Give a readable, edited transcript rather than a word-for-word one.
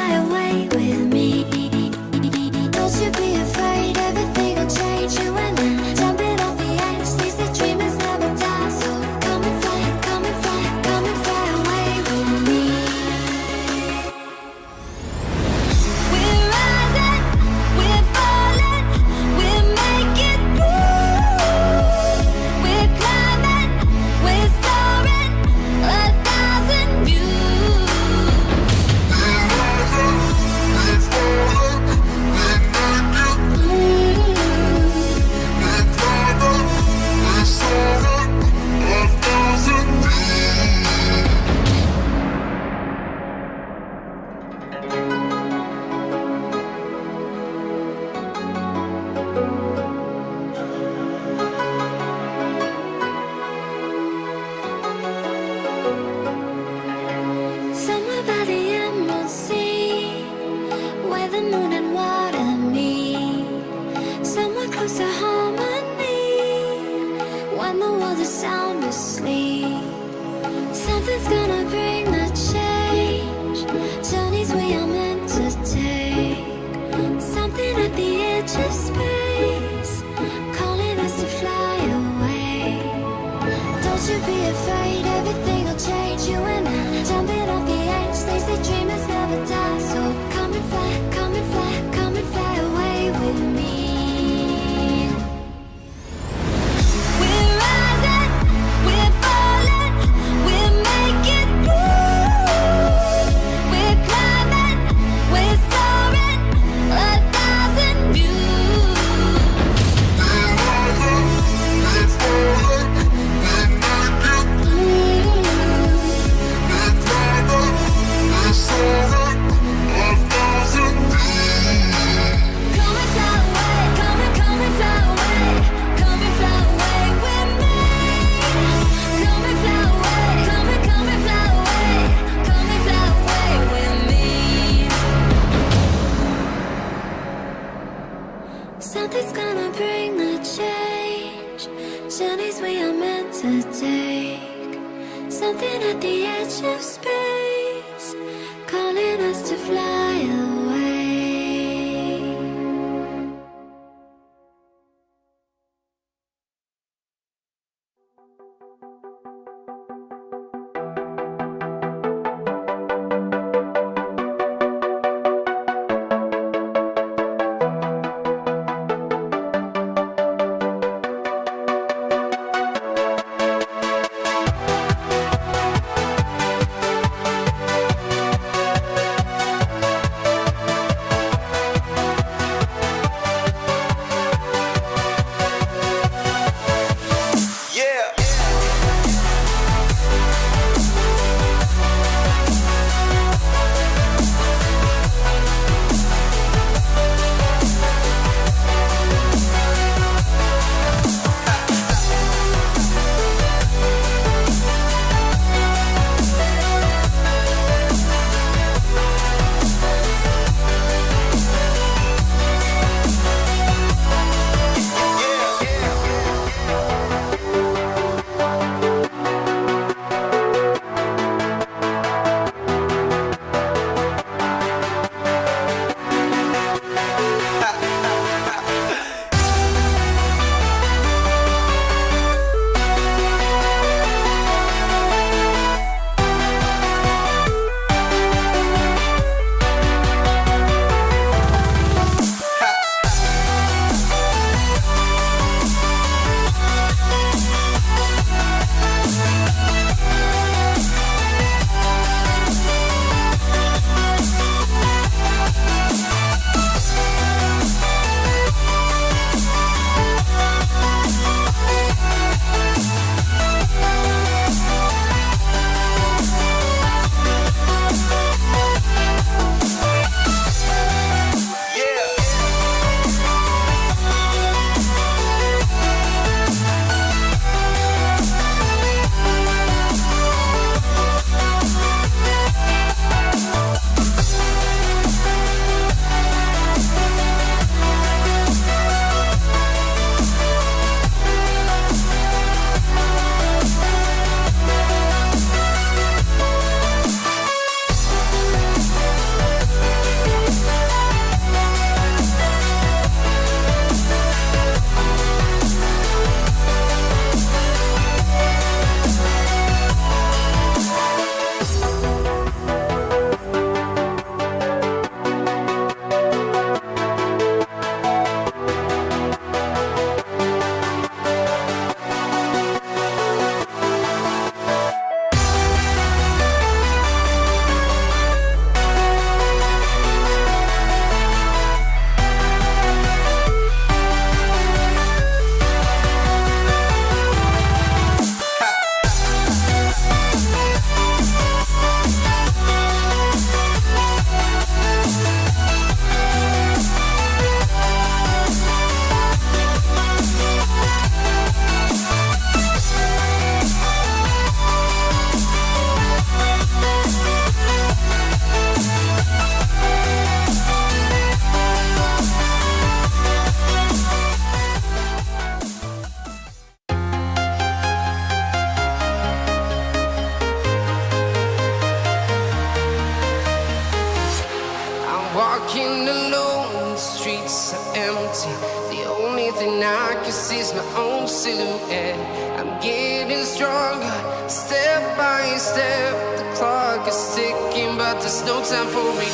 fly away with me. Don't you be afraid, everything will change. You and I, jumping off the edge. They say dreamers never die, so come and fly, come and fly, come and fly away with me. We're rising, we're falling, we're making through. We're climbing, we're soaring, 1,000 views. We're rising, we're falling, we're making through. walking alone, the streets are empty. The only thing I can see is my own silhouette. I'm getting stronger, step by step. The clock is ticking, but there's no time for me.